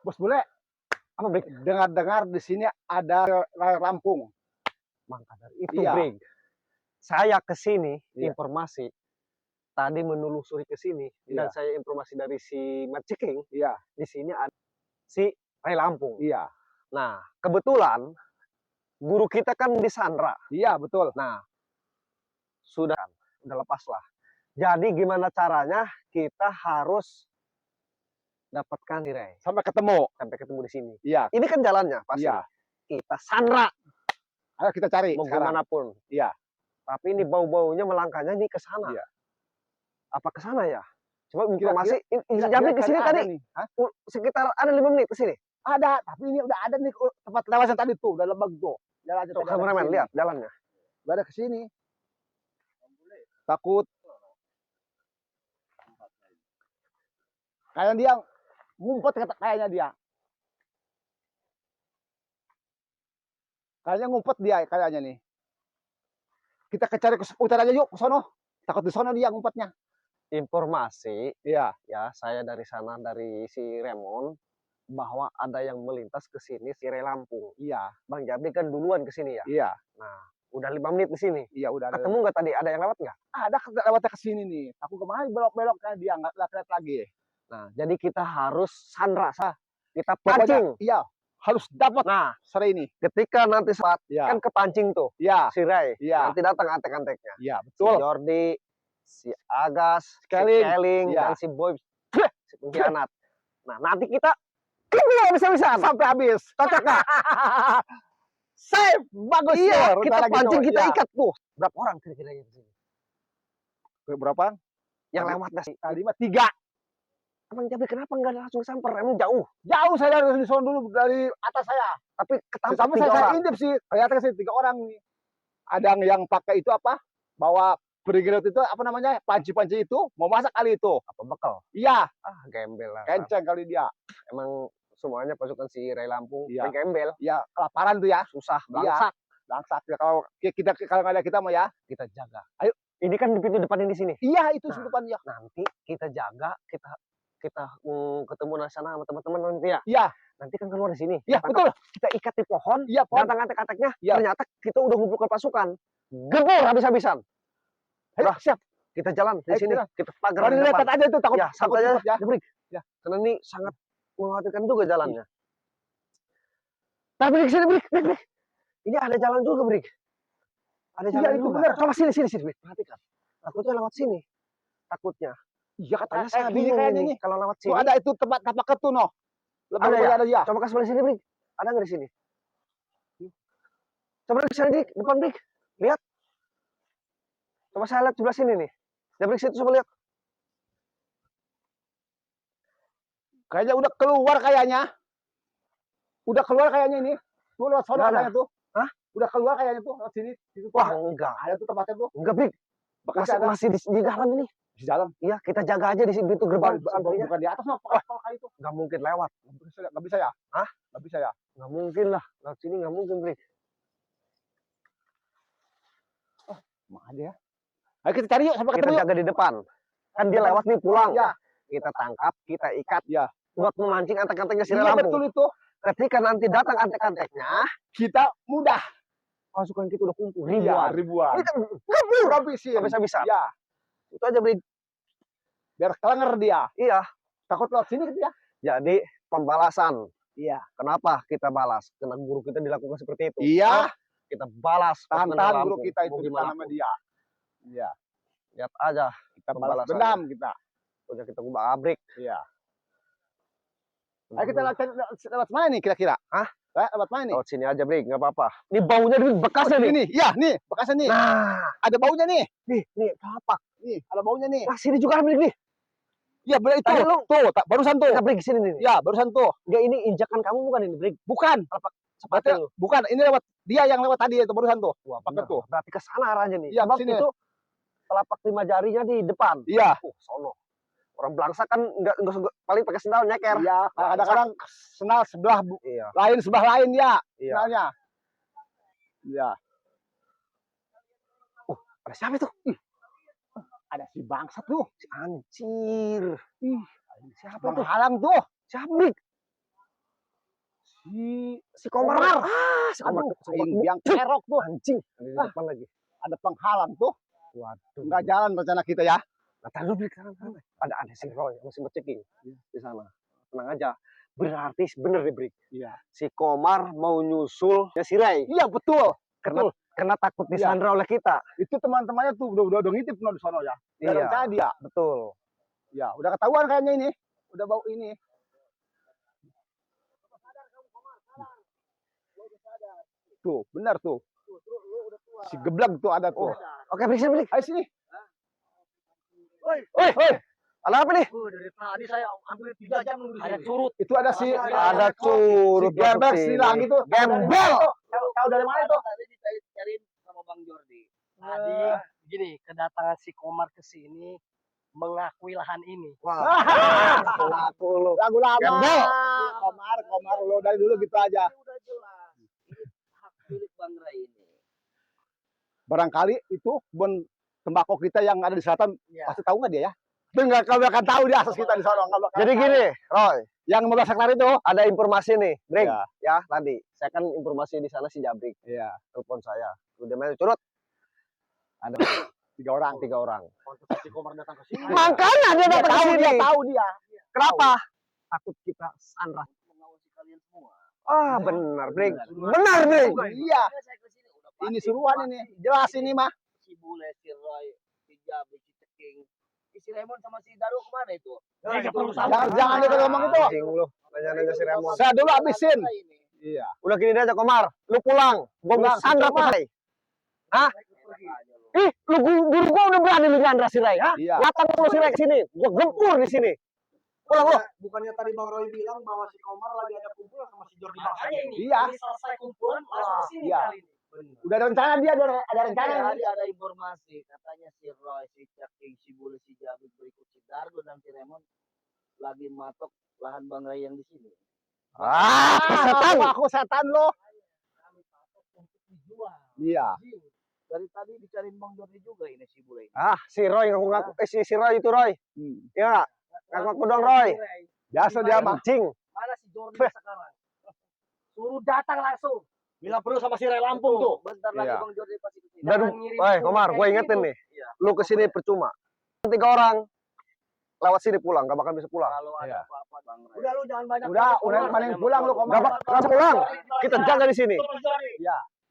Bos bule, Apa, Brig? dengar-dengar di sini ada rai rampung. Maka dari itu, Iya. Brig, saya ke sini Iya. informasi tadi menelusuri ke sini dan Iya. saya informasi dari si Maciking, Iya. di sini ada si Rai Lampung. Iya. Nah, kebetulan guru kita kan di Sandra. Iya, betul. Nah, sudah lepas lah. Jadi gimana caranya kita harus dapatkan di Rai Sampai ketemu. sampai ketemu di sini. Iya. Ini kan jalannya pasti. Iya. Kita Sandra Ayo kita cari mau sekarang. gimana pun. Iya. Tapi ini bau-baunya melangkahnya ini ke sana. Iya. Apa ke sana ya? Coba Kira-kira- informasi. Kira-kira Jambi ke sini ada tadi nih. Hah? sekitar ada 5 menit ke sini. Ada, tapi ini udah ada nih tempat lewasan tadi tuh, udah lebag tuh. Jalan aja Tuh, tadi ada kameramen kesini. lihat jalannya. Udah ada ke sini. Takut. Kayak dia ngumpet kayaknya dia. Kayaknya ngumpet dia kayaknya nih. Kita cari ke utara aja yuk, ke sono. Takut di sono dia ngumpetnya. Informasi Iya. ya saya dari sana dari si Remon bahwa ada yang melintas ke sini si Rai Lampung. Iya. Bang Jambi kan duluan ke sini ya. Iya. Nah, udah 5 menit di sini. Iya, udah ada. Ketemu nggak tadi? Ada yang lewat nggak? Ada lewatnya ke sini nih. Aku kemarin belok-belok kan dia nggak lihat lagi. Nah, jadi kita harus sandra sah. Kita Pokoknya, pancing. iya, harus dapat Nah, sore ini. ketika nanti saat Iya. kan kepancing tuh Iya. si Rai. Iya. Nanti datang antek-anteknya. Iya, Si betul. Jordi, si Agas, si Keling. Keling, Iya. dan si Boy, si pengkhianat. Nah, nanti kita bisa-bisa Sampai habis. Cocok nggak? Safe, bagus. Iya, Sur. kita Udah lagi pancing, tuh. kita Iya. ikat tuh. Berapa orang kira-kira yang di sini? Berapa? Yang Tadi- lewat nggak sih? Tadi mah 3. Abang Jabri kenapa nggak langsung samper? Emang jauh. Jauh saya dari sono dulu dari atas saya. Tapi ketangkap Sama 3 saya orang. intip sih. Kelihatan sih 3 orang nih. Ada yang pakai itu apa? Bawa perigelut itu apa namanya? Panci-panci itu mau masak kali itu. Apa bekal? Iya, Ah, gembel lah. kenceng kali dia. Emang semuanya pasukan si Rai Lampung. Iya. Gembel. Iya, kelaparan tuh ya. Susah, Iya. bangsak. Bangsat ya kalau nggak ada kita mah ya. Kita jaga. Ayo. Ini kan di pintu depan ini sini. Iya, itu Nah. sudupan ya. Nanti kita jaga, kita ketemu di sana sama teman-teman nanti ya. Iya. Nanti kan keluar di sini. Iya, Kita betul. Kita ikat di pohon. Iya, pohon. Datang antek-anteknya. Iya. Ternyata kita udah ngumpulkan pasukan. Gebur habis-habisan. Ayo, Udah. siap. Kita jalan di Ayo, sini. jalan. Kita pagar Kalau di dilihat depan. aja tuh takut Ya, takut santai aja. ya. Jebrik. Ya. Karena ini sangat mengkhawatirkan juga jalannya. Nah, Brik, sini, Brik. Ini ada jalan juga, Brik. Ada Iya, jalan itu juga. benar. Coba sini, Brik. Perhatikan. Takutnya lewat sini. Takutnya. Iya, Karena katanya saya gini bingung kayaknya ini. nih. Kalau lewat Tuh sini. ada itu tempat tapak ketu noh. Ada ya? Ada ya. Coba kasih balik sini, Brik. Ada nggak di sini? Coba di sini, Brik. Depan, Brik. Lihat. Coba saya lihat sebelah sini nih. Ya, Brik, situ coba lihat. Kayaknya udah keluar kayaknya. Udah keluar kayaknya ini. Tuh lewat sono Nggak ada. kayaknya tuh. Hah? Udah keluar kayaknya tuh lewat sini. Situ tuh Wah, ada. enggak. Ada tuh tempatnya tuh. Enggak, Brik. Bekas ada Masih di dalam ini. di dalam. Iya, kita jaga aja di sini pintu gerbang. Santrinya. Bukan di atas noh. Kalau kali itu. Nggak mungkin lewat. Nggak bisa ya? Hah? Nggak bisa ya? Nggak mungkin lah. Lewat sini nggak mungkin, Brik. Emang ada ya? Ayo kita cari yuk sampai Kita ketemu yuk. jaga di depan. Kan dia lewat nih pulang. Iya. Kita tangkap, kita ikat. Iya. Buat memancing antek-anteknya si Iya, Lampung. betul itu. Ketika nanti datang antek-anteknya, Kita mudah. pasukan kita udah kumpul Iya, ribuan. ribuan. Kita Habisin. bisa-bisa. Iya. Itu aja, Brik. Biar kelenger dia. Iya. Takut lewat sini dia. Jadi pembalasan. Iya. Kenapa kita balas? Karena guru kita dilakukan seperti itu. Iya. Hah? Kita balas. pasukan Tahan Lampung. guru kita itu Mau di gimana sama pun. dia. Iya. Lihat aja. Kita balas Pembalasannya. dendam kita. Udah kita ubah abrik. Iya. Ayo kita lewat mana nih kira-kira? Hah? Lewat mana nih? Lewat sini aja, Brik. Nggak apa-apa. Ini baunya nih, bekasnya nih. Ini. Iya, nih. Bekasnya nih. Nah, Ada baunya nih. nih, apa? Nih, ada baunya nih. Nah, sini juga Brik nih. Iya, benar itu. Tadi lu- Tuh, barusan tuh. Kita Brik sini nih. Iya, barusan tuh. Enggak, ini injakan kamu bukan ini, Brik. Bukan. Sepatu lu. Bukan, ini lewat dia yang lewat tadi itu barusan tuh. Wah, Pakai bener. tuh. Berarti ke sana arahnya nih. Iya, Sebab sini. itu telapak 5 jarinya di depan. Iya. Sono. Orang belangsa kan enggak paling pakai sendal nyeker. Iya, kadang-kadang senal sebelah Iya. lain sebelah lain ya. Iya. Senalnya. Iya. Ada siapa itu? Ada si bangsat tuh. Si Anjir. Ih, Siapa itu? menghalang tuh. Siapa, Brik? Si Komar. Si Komar. Aduh, yang kerok tuh. Anjing. Ada di Ah. depan lagi. Ada penghalang tuh. Waduh. Nggak jalan rencana kita ya. Nah, taruh dulu sana. Ada si Roy masih ngeceking di sana. Tenang aja. Berarti bener nih, Brik. Iya. Si Komar mau nyusul si Ray. Iya betul. Karena takut Iya. disandra oleh kita. Itu teman-temannya tuh udah ngintip di sono ya. Udah Iya. rencana dia. Betul. Ya, udah ketahuan kayaknya ini. Udah bau ini. Tuh, benar tuh. Si geblak tuh ada tuh. Oke, Brik. Ayo sini. Woi. Ada apa nih? Dari tadi saya hampir 3 jam nunggu di Ada sini. curut. Itu ada si Ada curut. si Gerbek masuk si sini. lagi tuh. Gembel. Tahu dari mana itu? Tadi dicariin sama Bang Jordi. Tadi gini, kedatangan si Komar ke sini mengakui lahan ini. Wah. Aku lu. Lagu lama. Gembel. Komar lo dari dulu gitu aja. Ini udah jelas. Ini hak milik Bang Ray ini. Barangkali itu kebun tembakau kita yang ada di selatan Iya. pasti tahu nggak dia ya? Tapi nggak kau akan tahu di atas kita di sana. Nggak bakal Jadi tahu. gini, Roy. Yang 15 hektar itu. Ada informasi nih, Brik. Iya. Ya, tadi. Saya kan informasi di sana si Jabrik. Iya. Telepon saya. Udah main curut. Ada 3 orang. 3 orang. Waktu si Komar datang ke sini. Makanya dia datang ke sini. Dia tahu dia. Kenapa? Takut kita sandra. Mengawasi kalian semua. Ah, benar, Brik. Benar, Brik. Iya. Saya ke sini udah pasti Ini suruhan ini. Jelas ini mah. si Bule, si Roy, si Jabi, si Ceking, si Raymond sama si Daru kemana itu? Jangan dia ngomong itu. Anjing lu. Nanya-nanya si Remon. Saya dulu habisin. Ini. Iya. Udah gini aja, Komar. Lu pulang. Gua mau Pulang, sandra Komar. tuh, Ray. Hah? Ih, lu guru gua udah berani lu nyandra si Ray, ha? Iya. Datang lu si Ray ke sini. Gua gempur di sini. Pulang lu. Bukannya tadi Bang Roy bilang bahwa si Komar lagi ada kumpul sama si Jordi Baksa? Makanya ini, Iya. ini selesai kumpulan langsung ke sini Iya. kali ini. Udah ada rencana dia, ada rencana. Tadi ada informasi katanya si Roy, si Ceking, si Bule, si Jabi berikut si Dargo dan si Raymond lagi matok lahan Bang Ray yang di sini. Ah, setan. Aku setan lo. Dijual. Iya. Dari tadi dicariin Bang Jordi juga ini si Bule ini. Ah, si Roy ngaku-ngaku. Si Roy itu, Roy. Hmm. Ya, ngaku-ngaku dong, Roy. Biasa dia mah. Anjing. Mana si Jordi sekarang? Suruh datang langsung. Bilang perlu sama si Ray Lampung tuh. Bentar lagi Iya. Bang Jordi pasti ke sini. Dan, Jangan ngirim woi, surat Komar, kayak gue ingetin gitu. nih. Iya. Lu kesini percuma. 3 orang lewat sini pulang, gak bakal bisa pulang. Kalau ada Iya. apa-apa Bang Ray. Udah lu jangan banyak. Udah paling pulang lu Gak Komar. bakal pulang. Kita jaga di sini.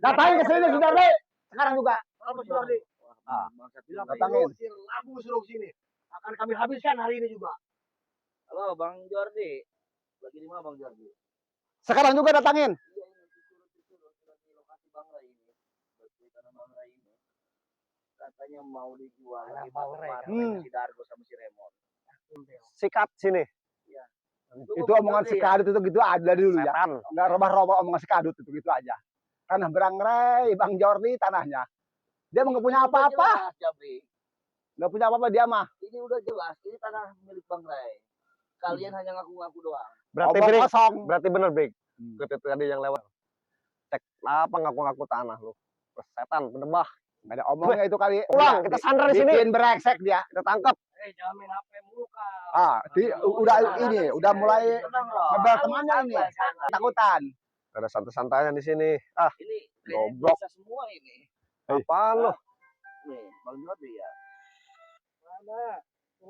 Datangin ke sini sudah deh. Sekarang juga. Apa Jordi? Ah. Bangsat Bilang bilang, Datangin. si Lampung suruh sini. Akan kami habiskan hari ini juga. halo Bang Jordi. Lagi di mana Bang Jordi? Sekarang juga datangin. Iya ini disuruh di lokasi Bang Ray ini. Di tanah Bang Ray ini. Katanya mau dijual Tanah lagi Bang Ray, bareng si Dargo sama si Raymond. Sikat sini. Itu omongan si kadut itu gitu ada dulu ya. Setan. Nggak robah-robah omongan si kadut itu gitu aja. Tanah Berang Ray, Bang Jordi tanahnya. Dia nggak punya apa-apa. Nggak punya apa-apa dia mah. Ini udah jelas, ini tanah milik Bang Ray. Kalian hanya ngaku-ngaku doang. Berarti Omong Brik. kosong. Berarti bener, Brik. Hmm. Itu tadi yang lewat. Cek apa ngaku-ngaku tanah lu. Setan, pendebah. Nggak ada omongnya itu kali. Pulang, kita sandra di sini. Bikin brengsek dia. Kita tangkap. Jangan main HP mulu, Kak. Udah ini, udah mulai Tenang loh. ngebel temannya ini. Takutan. Ada santai-santainya di sini. Ah, Ini Goblok. bisa semua ini. apaan lu? Nih, Bang Jordi ya.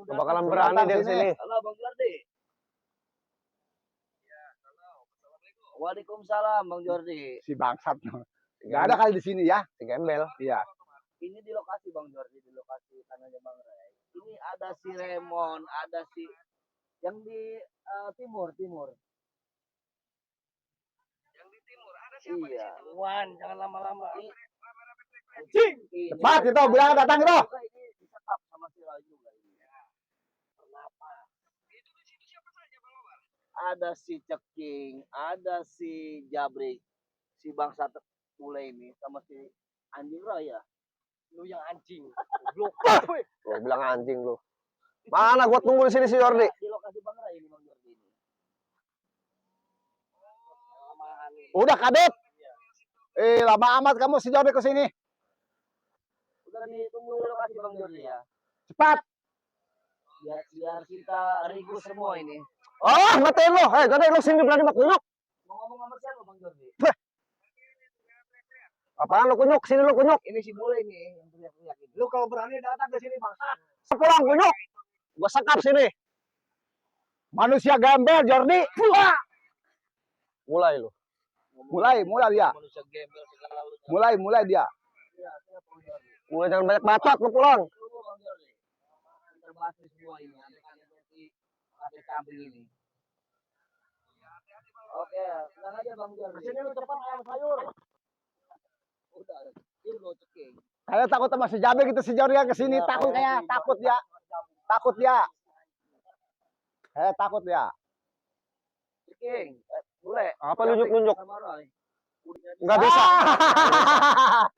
Gak bakalan berani dia sini. kesini. Halo Bang Jordi. Waalaikumsalam Bang Jordi. Si bangsat. Nggak ada kali di sini ya. Si gembel. Iya. Ini di lokasi Bang Jordi, di lokasi tanahnya Bang Ray. Ini ada si Raymond, ada si yang di timur. Yang di timur ada siapa di situ? Wan, jangan lama-lama. Ini. Cepat itu bilang datang itu. Juga ini disekap sama si Roy juga ini. Kenapa? Itu di situ siapa saja Bang Omar? Ada si Ceking, ada si Jabrik, si Bangsa Tule ini sama si Anjing Roy ya. Lu yang anjing. Goblok. Lu bilang anjing lu. Mana gua tunggu di sini si Jordi. Di lokasi Bang Ray ini Bang Jordi ini. Udah kadut. Lama amat kamu si Jordi ke sini. Udah ditunggu di lokasi Bang Jordi ya. Cepat. Biar kita rigu semua ini. Oh, matiin lu. Hei, jadi lu sini berani mak kunyuk. Mau ngomong sama siapa Bang Jordi? Apaan lu kunyuk? Sini lu kunyuk. Ini si Bule nih yang teriak-teriak ini. Lu kalau berani datang ke sini bangsa. Pulang kunyuk. Gua sekap sini. Manusia gembel Jordi. Mulai lu. Mulai dia. Manusia gembel segala lu. Mulai dia. Iya, siapa Bang Jordi? Mulai jangan banyak bacot lu pulang. Lu Bang Jordi. Terbahas semua ini. Antek-antek seperti antek kambing ini. Oke, tenang aja Bang Jordi. Kesini lu cepat ayam sayur. Udah, dia belum ceking. Saya takut sama si Jabe gitu si Jordi ke sini takut kayak takut dia. Takut dia. Takut dia. Ceking. Bule. Apa nunjuk-nunjuk? Sama Roy. Enggak bisa.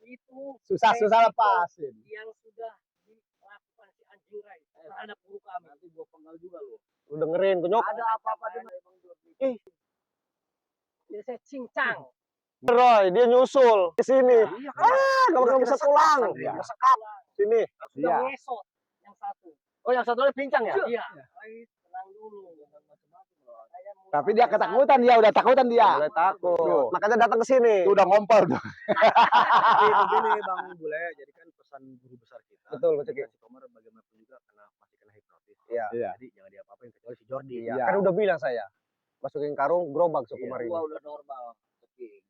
Itu Susah lepasin. yang sudah dilakukan si anjing Rai terhadap guru kami. Nanti gua penggal juga lu. Lu dengerin kunyuk. Ada apa-apa dengan Bang Jordi? Jadi saya cincang. Roy, dia nyusul ke sini. Kalau nggak bisa pulang. Iya. Gua sekap. Sini. Sudah Iya. ngesot yang satu. Oh, yang satu lagi pincang ya? Iya. Baik, tenang dulu. Saya mau Tapi dia ketakutan dia udah takutan dia. Mulai takut. Tuh. Makanya datang ke sini. Itu udah ngompol tuh. Begini Bang Bule, jadi kan pesan guru besar kita. Betul, Pak Ceki. Si Komar bagaimanapun juga masih kena hipnotis. Iya. Jadi jangan diapa-apain kecuali si Jordi. Iya. Iya. Kan udah bilang saya. Masukin karung gerobak Sukumar ini. Gua udah normal. Ceking.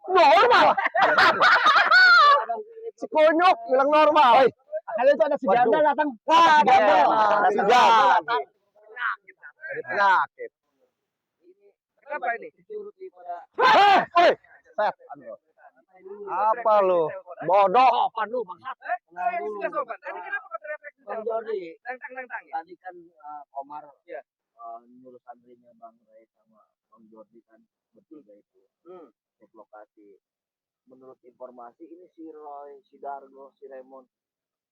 Normal. Si kunyuk bilang normal. Kalian itu ada si Waduh. Janda datang. Wah, si Janda. ada si Janda. Dari penyakit. Kenapa ini? Curut di pada Hei, Set. Aduh. apa lu? Bodoh. sopan lu bangsat. Tenang dulu. Bang Jordi, tadi kan Komar nyuruh santrinya Bang Ray sama Bang Jordi kan bertiga itu cek lokasi. Menurut informasi ini si Roy, si Dargo, si Raymond,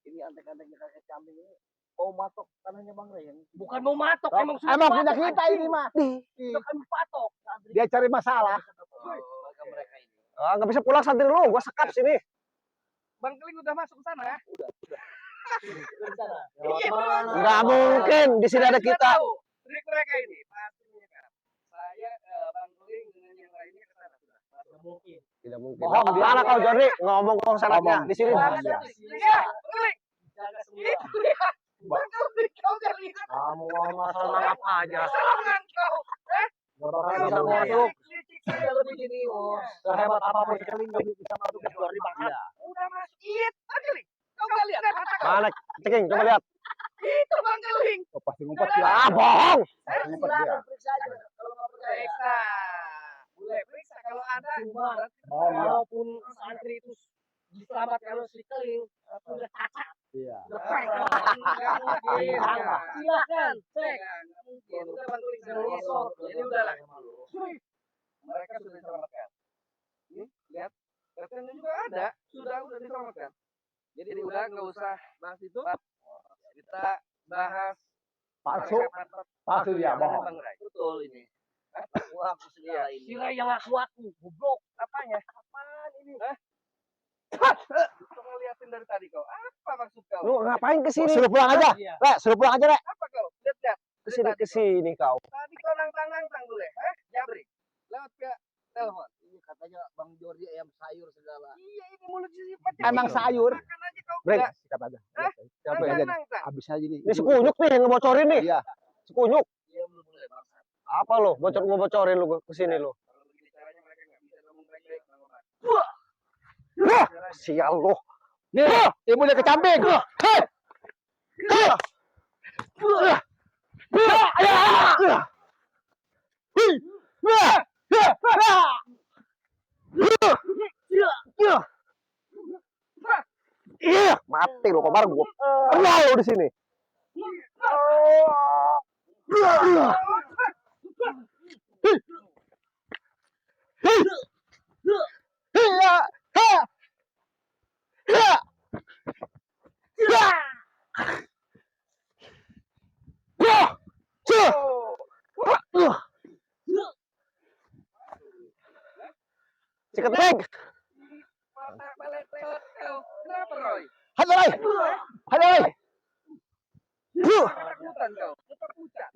ini antek-anteknya kakek kambing ini mau matok tanahnya Bang Ray yang Bukan mau matok, emang sudah Emang punya matok, kita anjing. ini mah. Sudah kami patok. Dia cari masalah. Mereka mereka ini. Ah, nggak bisa pulang santri lu. Gua sekap sini. Bang Keling udah masuk ke sana ya? Nggak mungkin. Di sini ada kita. Trik mereka ini pastinya kan. Saya Bang Keling dengan yang lainnya ke sana sudah. Nggak mungkin. Tidak mungkin. Bohong dia. Mana kau Jordi ngomong kong sanatnya Ngomong. di sini. Iya. Iya, Keling. Jaga semua. Bang Keling, kau udah lihat Kamu ngomong masalah apa aja? tangan kau. Gak bakal bisa Iya. masuk. Dia lebih jenius. Sehebat apapun sekali nggak bisa masuk ke Jordi bangsat. Udah masuk. Iya, Bang Keling. Kau nggak lihat mata kau? Mana Ceking? Coba lihat. Itu Bang Keling. Oh, pasti ngumpet dia. Ah, bohong. Ngumpet dia. Silakan periksa aja kalau nggak percaya. Periksa. Boleh periksa kalau ada. Cuma Oh, iya. walaupun santri itu diselamatkan oleh si Keling, sudah cacat. Iya. Nggak mungkin. Silakan, cek. Nggak mungkin. Udah Bang Keling sudah ngesot. Jadi udahlah. Mereka sudah diselamatkan. Lihat. Rekennya juga ada. Sudah diselamatkan. Jadi udah nggak usah bahas itu. Kita bahas Palsu. Palsu dia bohong. Bang Ray. Betul ini. Aku segala Si ini. Ray yang ngaku-ngaku, goblok. Apanya? Apaan ini? Kau ngeliatin dari tadi kau. Apa maksud kau? Lu ngapain ke sini? Suruh pulang aja. Iya. Le, suruh pulang aja, Le. Apa kau? Lihat. Ke sini kau. Tadi kau nantang dulu ya? Jabri. Lewat via telepon. Ini katanya Bang Jordi ayam sayur segala. Iya, ini mulut sifat. Emang sayur. Makan aja kau. Break. Udah. Sikat aja. Siapa ya? Nantang. Habis aja nih. Ini si kunyuk nih yang ngebocorin nih. Iya. Si kunyuk. Dia belum mulai bangsa. Apa lo? Ngebocorin lu ke sini lu. Kalau begini caranya mereka nggak bisa ngomong baik-baik. Wah, sial lu. Nih, ibunya kecamping. Hei. Iya, mati lu Komar gua. Kenal lu di sini. Sikat bag. Mata balik lewat kau. Kenapa Roy? Halo, Roy. Halo, Roy. Ketakutan kau. Tetap pucat.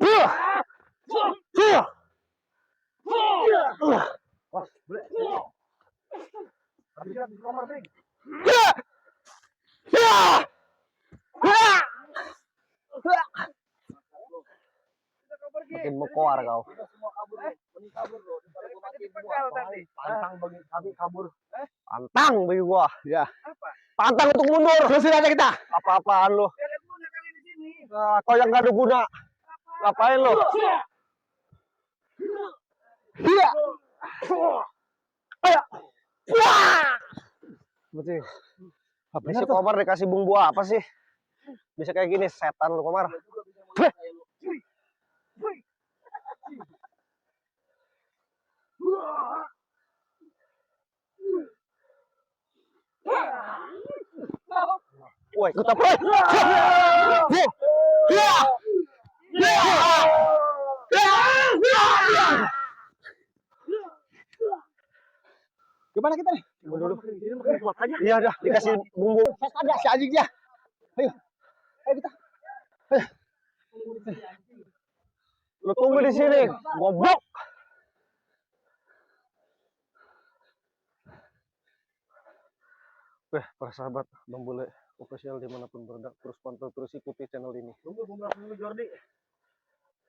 Makin mekoar kau. Pantang bagi kami kabur. Pantang bagi gua. Ya. Pantang untuk mundur. Terusin aja kita. Apa-apaan lu? Nah, kau yang gak ada guna. Ngapain lu? Iya. Ayo. Wah. Berarti Apa si Komar dikasih bumbu apa sih? Bisa kayak gini, setan lu Komar. Woi, ikut apa? Gimana kita nih? Iya dah, dikasih bumbu. Ada si anjing dia. Ayo. Ayo kita. Lu tunggu di sini, goblok. Para sahabat Bang Bule official dimanapun berada, terus pantau, terus ikuti channel ini. Tunggu Jordi.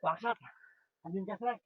Bangsat. Anjing kesrek.